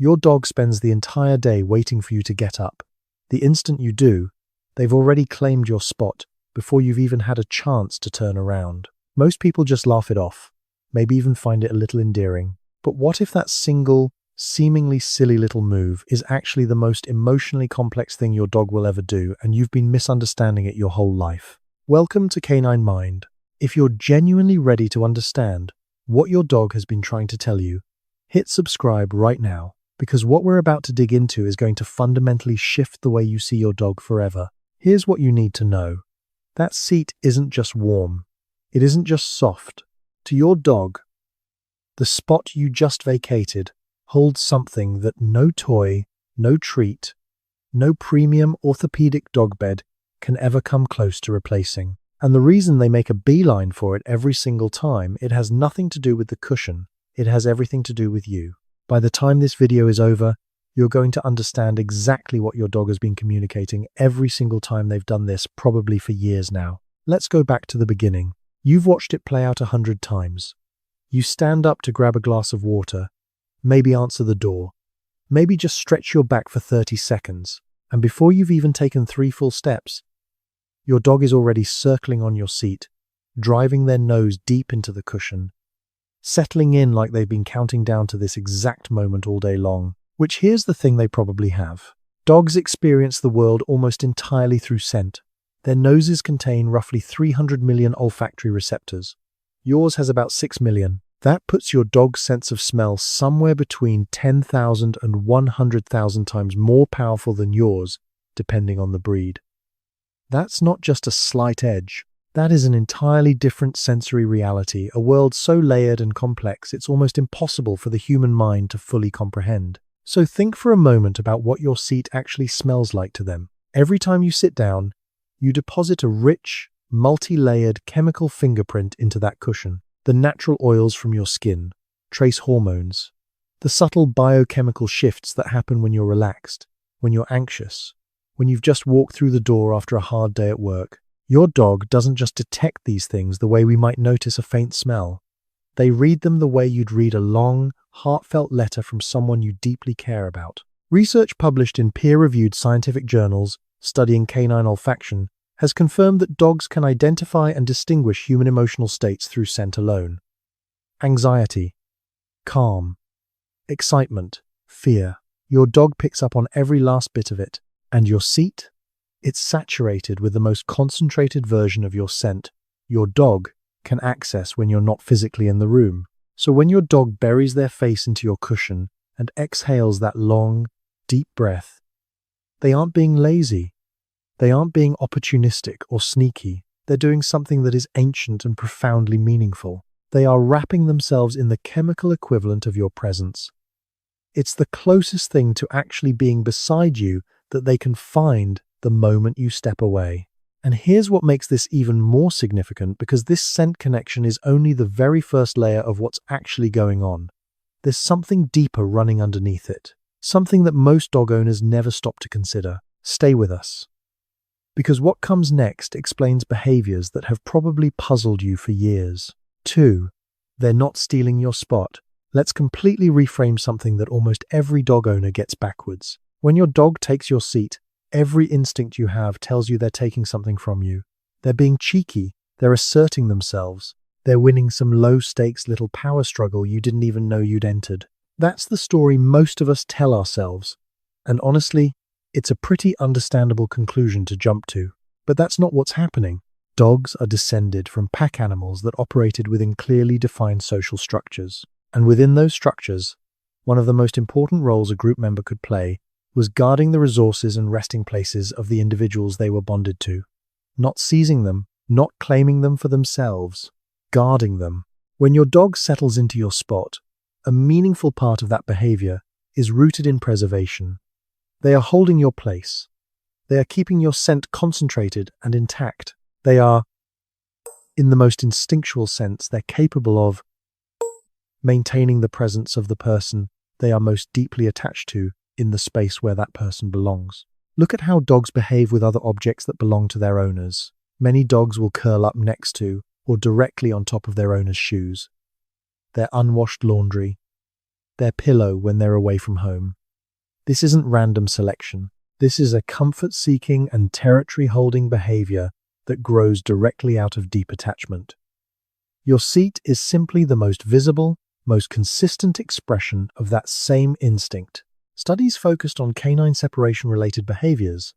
Your dog spends the entire day waiting for you to get up. The instant you do, they've already claimed your spot before you've even had a chance to turn around. Most people just laugh it off, maybe even find it a little endearing. But what if that single, seemingly silly little move is actually the most emotionally complex thing your dog will ever do, and you've been misunderstanding it your whole life? Welcome to Canine Mind. If you're genuinely ready to understand what your dog has been trying to tell you, hit subscribe right now, because what we're about to dig into is going to fundamentally shift the way you see your dog forever. Here's what you need to know. That seat isn't just warm. It isn't just soft. To your dog, the spot you just vacated holds something that no toy, no treat, no premium orthopedic dog bed can ever come close to replacing. And the reason they make a beeline for it every single time, it has nothing to do with the cushion. It has everything to do with you. By the time this video is over, you're going to understand exactly what your dog has been communicating every single time they've done this, probably for years now. Let's go back to the beginning. You've watched it play out 100 times. You stand up to grab a glass of water, maybe answer the door, maybe just stretch your back for 30 seconds, and before you've even taken 3 full steps, your dog is already circling on your seat, driving their nose deep into the cushion, settling in like they've been counting down to this exact moment all day long. Which, here's the thing they probably have. Dogs experience the world almost entirely through scent. Their noses contain roughly 300 million olfactory receptors. Yours has about 6 million. That puts your dog's sense of smell somewhere between 10,000 and 100,000 times more powerful than yours, depending on the breed. That's not just a slight edge. That is an entirely different sensory reality, a world so layered and complex it's almost impossible for the human mind to fully comprehend. So think for a moment about what your seat actually smells like to them. Every time you sit down, you deposit a rich, multi-layered chemical fingerprint into that cushion. The natural oils from your skin, trace hormones, the subtle biochemical shifts that happen when you're relaxed, when you're anxious, when you've just walked through the door after a hard day at work. Your dog doesn't just detect these things the way we might notice a faint smell. They read them the way you'd read a long, heartfelt letter from someone you deeply care about. Research published in peer-reviewed scientific journals studying canine olfaction has confirmed that dogs can identify and distinguish human emotional states through scent alone. Anxiety, calm, excitement, fear. Your dog picks up on every last bit of it. And your seat? It's saturated with the most concentrated version of your scent your dog can access when you're not physically in the room. So when your dog buries their face into your cushion and exhales that long, deep breath, they aren't being lazy. They aren't being opportunistic or sneaky. They're doing something that is ancient and profoundly meaningful. They are wrapping themselves in the chemical equivalent of your presence. It's the closest thing to actually being beside you that they can find the moment you step away. And here's what makes this even more significant, because this scent connection is only the very first layer of what's actually going on. There's something deeper running underneath it, something that most dog owners never stop to consider. Stay with us, because what comes next explains behaviors that have probably puzzled you for years. 2. They're not stealing your spot. Let's completely reframe something that almost every dog owner gets backwards. When your dog takes your seat, every instinct you have tells you they're taking something from you. They're being cheeky. They're asserting themselves. They're winning some low-stakes little power struggle you didn't even know you'd entered. That's the story most of us tell ourselves. And honestly, it's a pretty understandable conclusion to jump to. But that's not what's happening. Dogs are descended from pack animals that operated within clearly defined social structures. And within those structures, one of the most important roles a group member could play was guarding the resources and resting places of the individuals they were bonded to. Not seizing them, not claiming them for themselves, guarding them. When your dog settles into your spot, a meaningful part of that behavior is rooted in preservation. They are holding your place. They are keeping your scent concentrated and intact. They are, in the most instinctual sense, they're capable of maintaining the presence of the person they are most deeply attached to in the space where that person belongs. Look at how dogs behave with other objects that belong to their owners. Many dogs will curl up next to or directly on top of their owner's shoes, their unwashed laundry, their pillow when they're away from home. This isn't random selection. This is a comfort-seeking and territory-holding behavior that grows directly out of deep attachment. Your seat is simply the most visible, most consistent expression of that same instinct. Studies focused on canine separation-related behaviors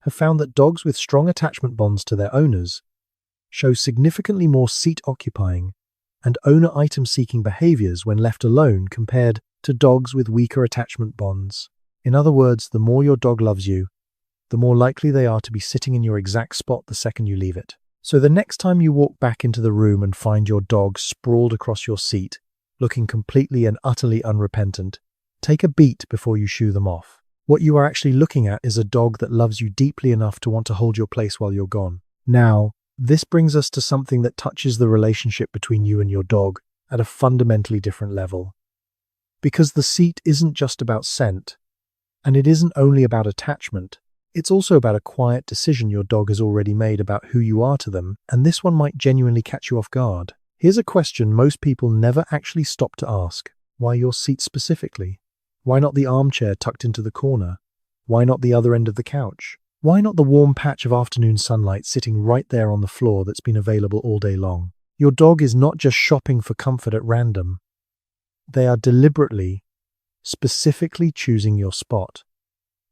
have found that dogs with strong attachment bonds to their owners show significantly more seat-occupying and owner-item-seeking behaviors when left alone compared to dogs with weaker attachment bonds. In other words, the more your dog loves you, the more likely they are to be sitting in your exact spot the second you leave it. So the next time you walk back into the room and find your dog sprawled across your seat, looking completely and utterly unrepentant, take a beat before you shoo them off. What you are actually looking at is a dog that loves you deeply enough to want to hold your place while you're gone. Now, this brings us to something that touches the relationship between you and your dog at a fundamentally different level. Because the seat isn't just about scent, and it isn't only about attachment, it's also about a quiet decision your dog has already made about who you are to them, and this one might genuinely catch you off guard. Here's a question most people never actually stop to ask. Why your seat specifically? Why not the armchair tucked into the corner? Why not the other end of the couch? Why not the warm patch of afternoon sunlight sitting right there on the floor that's been available all day long? Your dog is not just shopping for comfort at random. They are deliberately, specifically choosing your spot.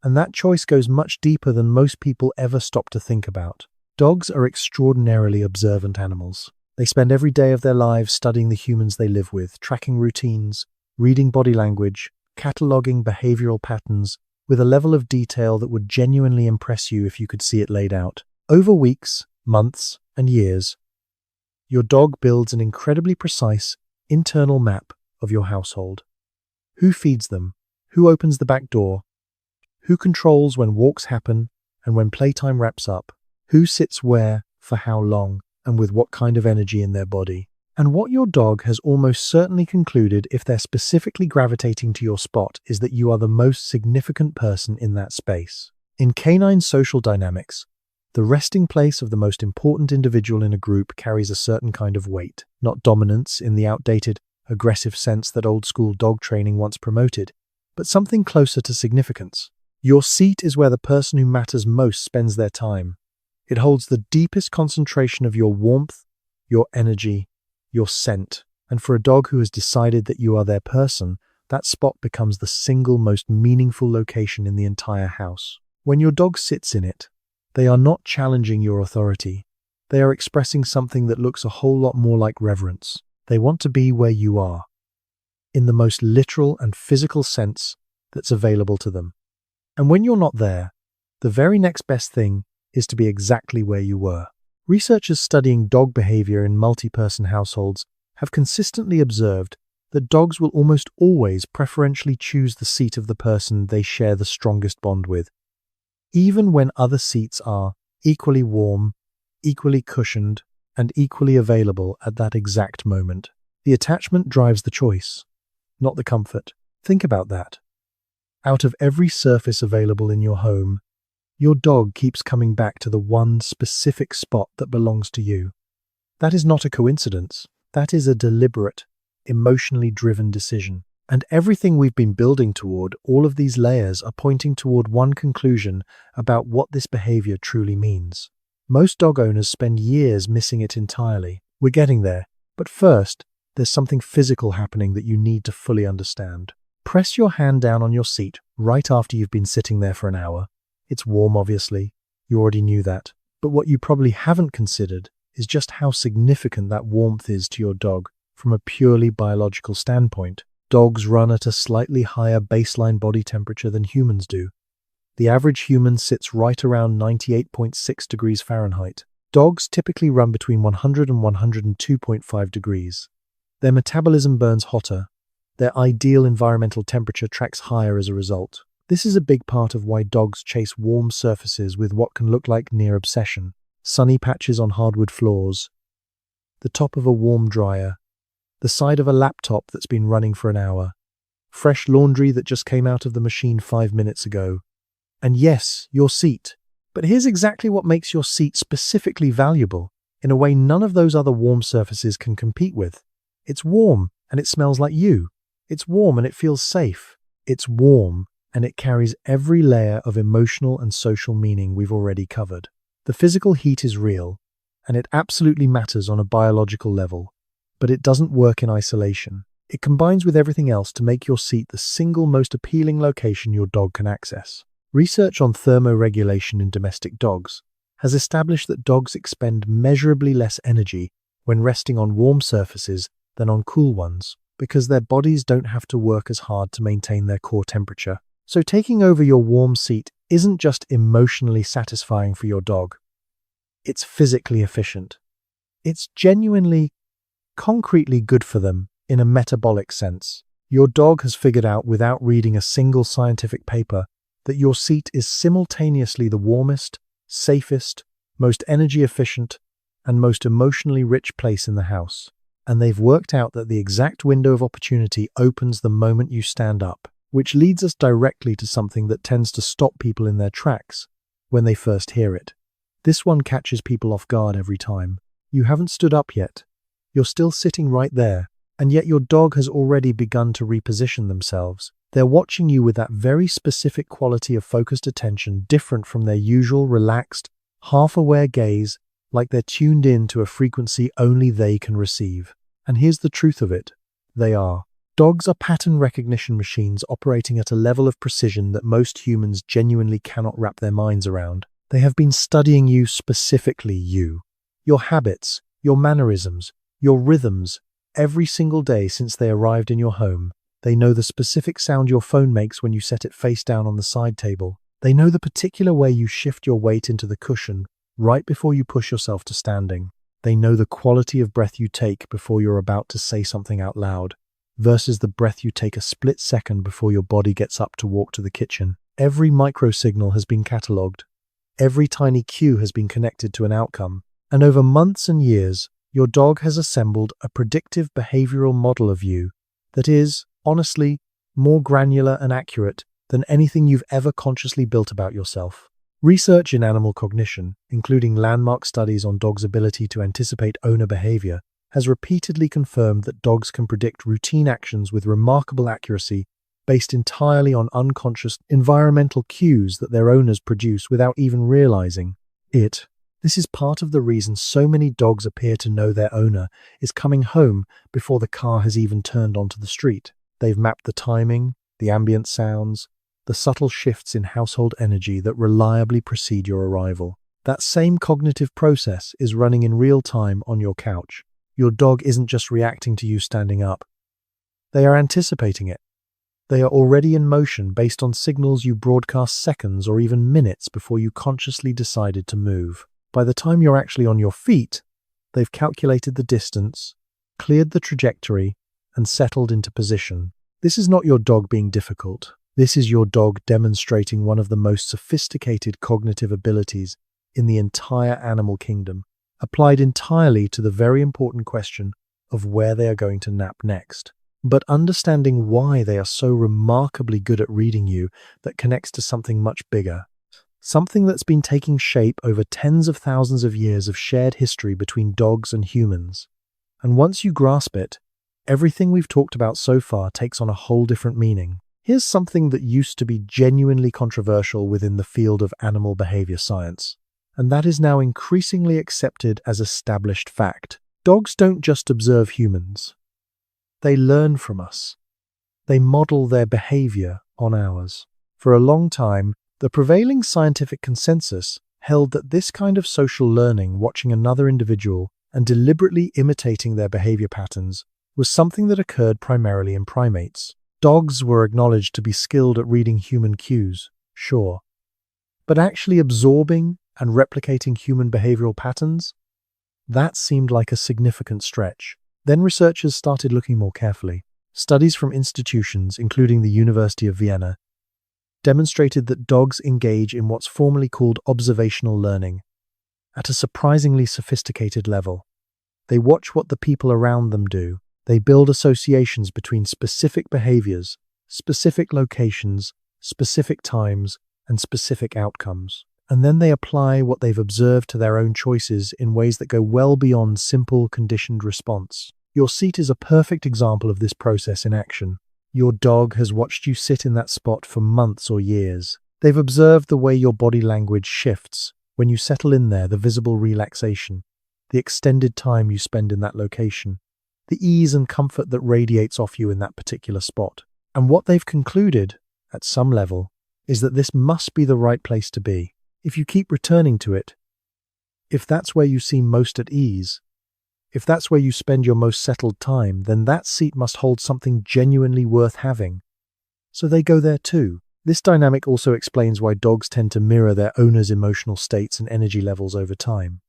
And that choice goes much deeper than most people ever stop to think about. Dogs are extraordinarily observant animals. They spend every day of their lives studying the humans they live with, tracking routines, reading body language, cataloging behavioral patterns with a level of detail that would genuinely impress you if you could see it laid out. Over weeks, months, and years, your dog builds an incredibly precise internal map of your household. Who feeds them? Who opens the back door? Who controls when walks happen and when playtime wraps up? Who sits where, for how long, and with what kind of energy in their body? And what your dog has almost certainly concluded, if they're specifically gravitating to your spot, is that you are the most significant person in that space. In canine social dynamics, the resting place of the most important individual in a group carries a certain kind of weight, not dominance in the outdated, aggressive sense that old-school dog training once promoted, but something closer to significance. Your seat is where the person who matters most spends their time. It holds the deepest concentration of your warmth, your energy, your scent, and for a dog who has decided that you are their person, that spot becomes the single most meaningful location in the entire house. When your dog sits in it, they are not challenging your authority. They are expressing something that looks a whole lot more like reverence. They want to be where you are, in the most literal and physical sense that's available to them. And when you're not there, the very next best thing is to be exactly where you were. Researchers studying dog behavior in multi-person households have consistently observed that dogs will almost always preferentially choose the seat of the person they share the strongest bond with, even when other seats are equally warm, equally cushioned, and equally available at that exact moment. The attachment drives the choice, not the comfort. Think about that. Out of every surface available in your home, your dog keeps coming back to the one specific spot that belongs to you. That is not a coincidence. That is a deliberate, emotionally driven decision. And everything we've been building toward, all of these layers, are pointing toward one conclusion about what this behavior truly means. Most dog owners spend years missing it entirely. We're getting there. But first, there's something physical happening that you need to fully understand. Press your hand down on your seat right after you've been sitting there for an hour. It's warm, obviously. You already knew that. But what you probably haven't considered is just how significant that warmth is to your dog from a purely biological standpoint. Dogs run at a slightly higher baseline body temperature than humans do. The average human sits right around 98.6 degrees Fahrenheit. Dogs typically run between 100 and 102.5 degrees. Their metabolism burns hotter. Their ideal environmental temperature tracks higher as a result. This is a big part of why dogs chase warm surfaces with what can look like near obsession. Sunny patches on hardwood floors, the top of a warm dryer, the side of a laptop that's been running for an hour, fresh laundry that just came out of the machine 5 minutes ago. And yes, your seat. But here's exactly what makes your seat specifically valuable, in a way none of those other warm surfaces can compete with. It's warm, and it smells like you. It's warm and it feels safe. It's warm and it carries every layer of emotional and social meaning we've already covered. The physical heat is real, and it absolutely matters on a biological level, but it doesn't work in isolation. It combines with everything else to make your seat the single most appealing location your dog can access. Research on thermoregulation in domestic dogs has established that dogs expend measurably less energy when resting on warm surfaces than on cool ones, because their bodies don't have to work as hard to maintain their core temperature. So taking over your warm seat isn't just emotionally satisfying for your dog. It's physically efficient. It's genuinely, concretely good for them in a metabolic sense. Your dog has figured out without reading a single scientific paper that your seat is simultaneously the warmest, safest, most energy efficient, and most emotionally rich place in the house. And they've worked out that the exact window of opportunity opens the moment you stand up, which leads us directly to something that tends to stop people in their tracks when they first hear it. This one catches people off guard every time. You haven't stood up yet. You're still sitting right there, and yet your dog has already begun to reposition themselves. They're watching you with that very specific quality of focused attention, different from their usual relaxed, half-aware gaze, like they're tuned in to a frequency only they can receive. And here's the truth of it. They are. Dogs are pattern recognition machines operating at a level of precision that most humans genuinely cannot wrap their minds around. They have been studying you specifically, your habits, your mannerisms, your rhythms, every single day since they arrived in your home. They know the specific sound your phone makes when you set it face down on the side table. They know the particular way you shift your weight into the cushion right before you push yourself to standing. They know the quality of breath you take before you're about to say something out loud, versus the breath you take a split second before your body gets up to walk to the kitchen. Every microsignal has been catalogued. Every tiny cue has been connected to an outcome. And over months and years, your dog has assembled a predictive behavioral model of you that is, honestly, more granular and accurate than anything you've ever consciously built about yourself. Research in animal cognition, including landmark studies on dogs' ability to anticipate owner behavior, has repeatedly confirmed that dogs can predict routine actions with remarkable accuracy based entirely on unconscious environmental cues that their owners produce without even realizing it. This is part of the reason so many dogs appear to know their owner is coming home before the car has even turned onto the street. They've mapped the timing, the ambient sounds, the subtle shifts in household energy that reliably precede your arrival. That same cognitive process is running in real time on your couch. Your dog isn't just reacting to you standing up. They are anticipating it. They are already in motion based on signals you broadcast seconds or even minutes before you consciously decided to move. By the time you're actually on your feet, they've calculated the distance, cleared the trajectory, and settled into position. This is not your dog being difficult. This is your dog demonstrating one of the most sophisticated cognitive abilities in the entire animal kingdom, applied entirely to the very important question of where they are going to nap next. But understanding why they are so remarkably good at reading you that connects to something much bigger. Something that's been taking shape over tens of thousands of years of shared history between dogs and humans. And once you grasp it, everything we've talked about so far takes on a whole different meaning. Here's something that used to be genuinely controversial within the field of animal behavior science, and that is now increasingly accepted as established fact. Dogs don't just observe humans. They learn from us. They model their behavior on ours. For a long time, the prevailing scientific consensus held that this kind of social learning, watching another individual and deliberately imitating their behavior patterns, was something that occurred primarily in primates. Dogs were acknowledged to be skilled at reading human cues, sure, but actually absorbing and replicating human behavioral patterns? That seemed like a significant stretch. Then researchers started looking more carefully. Studies from institutions, including the University of Vienna, demonstrated that dogs engage in what's formally called observational learning at a surprisingly sophisticated level. They watch what the people around them do. They build associations between specific behaviors, specific locations, specific times, and specific outcomes. And then they apply what they've observed to their own choices in ways that go well beyond simple conditioned response. Your seat is a perfect example of this process in action. Your dog has watched you sit in that spot for months or years. They've observed the way your body language shifts when you settle in there, the visible relaxation, the extended time you spend in that location, the ease and comfort that radiates off you in that particular spot. And what they've concluded, at some level, is that this must be the right place to be. If you keep returning to it, if that's where you seem most at ease, if that's where you spend your most settled time, then that seat must hold something genuinely worth having. So they go there too. This dynamic also explains why dogs tend to mirror their owners' emotional states and energy levels over time.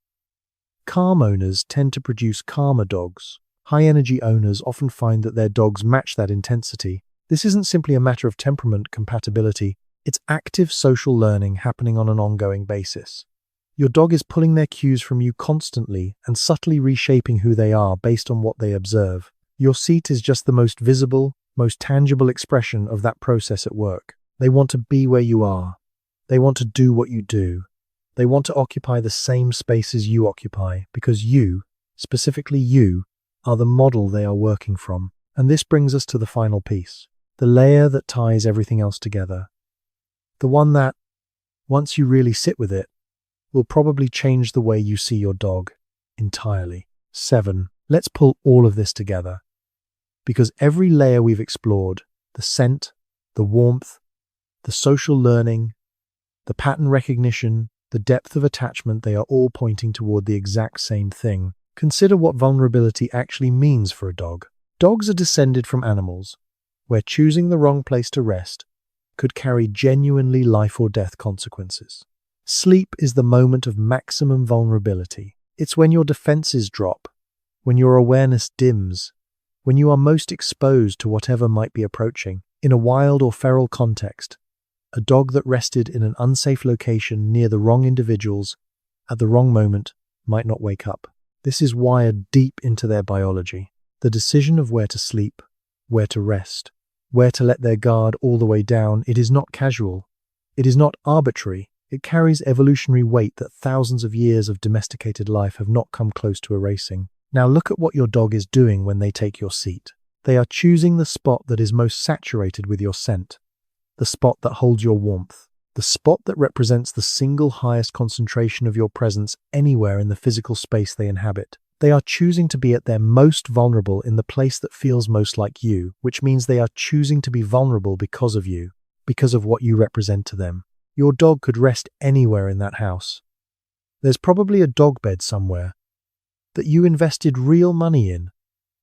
Calm owners tend to produce calmer dogs. High-energy owners often find that their dogs match that intensity. This isn't simply a matter of temperament compatibility, it's active social learning happening on an ongoing basis. Your dog is pulling their cues from you constantly and subtly reshaping who they are based on what they observe. Your seat is just the most visible, most tangible expression of that process at work. They want to be where you are. They want to do what you do. They want to occupy the same spaces you occupy because you, specifically you, are the model they are working from. And this brings us to the final piece, the layer that ties everything else together. The one that, once you really sit with it, will probably change the way you see your dog entirely. 7. Let's pull all of this together. Because every layer we've explored, the scent, the warmth, the social learning, the pattern recognition, the depth of attachment, they are all pointing toward the exact same thing. Consider what vulnerability actually means for a dog. Dogs are descended from animals where choosing the wrong place to rest could carry genuinely life or death consequences. Sleep is the moment of maximum vulnerability. It's when your defenses drop, when your awareness dims, when you are most exposed to whatever might be approaching. In a wild or feral context, a dog that rested in an unsafe location near the wrong individuals at the wrong moment might not wake up. This is wired deep into their biology. The decision of where to sleep, where to rest, where to let their guard all the way down, it is not casual. It is not arbitrary. It carries evolutionary weight that thousands of years of domesticated life have not come close to erasing. Now look at what your dog is doing when they take your seat. They are choosing the spot that is most saturated with your scent, the spot that holds your warmth, the spot that represents the single highest concentration of your presence anywhere in the physical space they inhabit. They are choosing to be at their most vulnerable in the place that feels most like you, which means they are choosing to be vulnerable because of you, because of what you represent to them. Your dog could rest anywhere in that house. There's probably a dog bed somewhere that you invested real money in,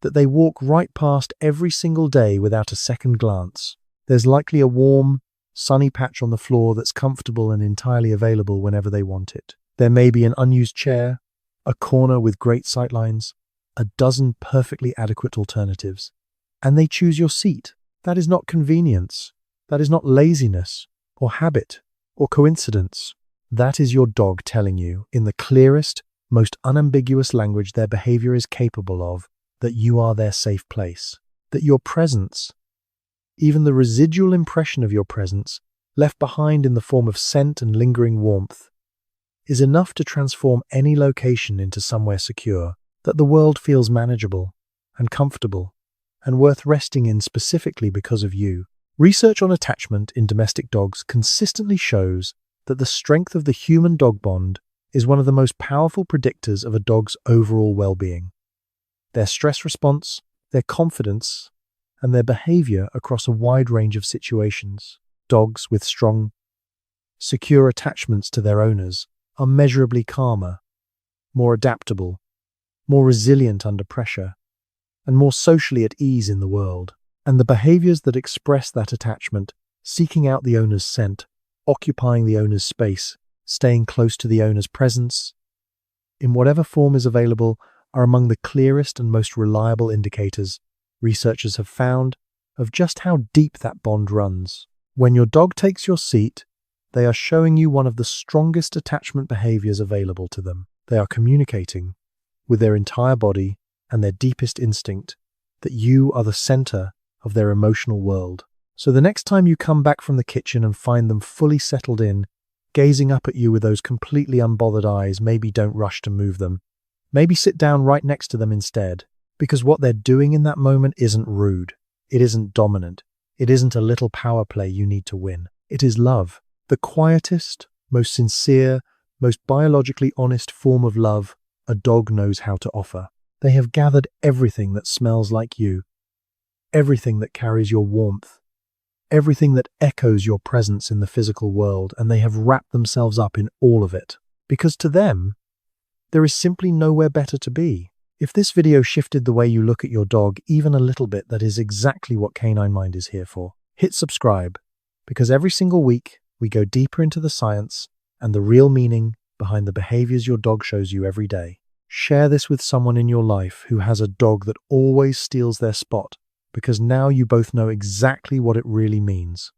that they walk right past every single day without a second glance. There's likely a warm, sunny patch on the floor that's comfortable and entirely available whenever they want it. There may be an unused chair, a corner with great sightlines, a dozen perfectly adequate alternatives. And they choose your seat. That is not convenience. That is not laziness or habit or coincidence. That is your dog telling you, in the clearest, most unambiguous language their behavior is capable of, that you are their safe place. That your presence, even the residual impression of your presence, left behind in the form of scent and lingering warmth, is enough to transform any location into somewhere secure, that the world feels manageable and comfortable and worth resting in specifically because of you. Research on attachment in domestic dogs consistently shows that the strength of the human-dog bond is one of the most powerful predictors of a dog's overall well-being. Their stress response, their confidence, and their behavior across a wide range of situations. Dogs with strong, secure attachments to their owners are measurably calmer, more adaptable, more resilient under pressure, and more socially at ease in the world. And the behaviors that express that attachment, seeking out the owner's scent, occupying the owner's space, staying close to the owner's presence, in whatever form is available, are among the clearest and most reliable indicators researchers have found of just how deep that bond runs. When your dog takes your seat, they are showing you one of the strongest attachment behaviors available to them. They are communicating with their entire body and their deepest instinct that you are the center of their emotional world. So the next time you come back from the kitchen and find them fully settled in, gazing up at you with those completely unbothered eyes, maybe don't rush to move them. Maybe sit down right next to them instead, because what they're doing in that moment isn't rude. It isn't dominant. It isn't a little power play you need to win. It is love. The quietest, most sincere, most biologically honest form of love a dog knows how to offer. They have gathered everything that smells like you, everything that carries your warmth, everything that echoes your presence in the physical world, and they have wrapped themselves up in all of it. Because to them, there is simply nowhere better to be. If this video shifted the way you look at your dog even a little bit, that is exactly what Canine Mind is here for. Hit subscribe, because every single week we go deeper into the science and the real meaning behind the behaviors your dog shows you every day. Share this with someone in your life who has a dog that always steals their spot, because now you both know exactly what it really means.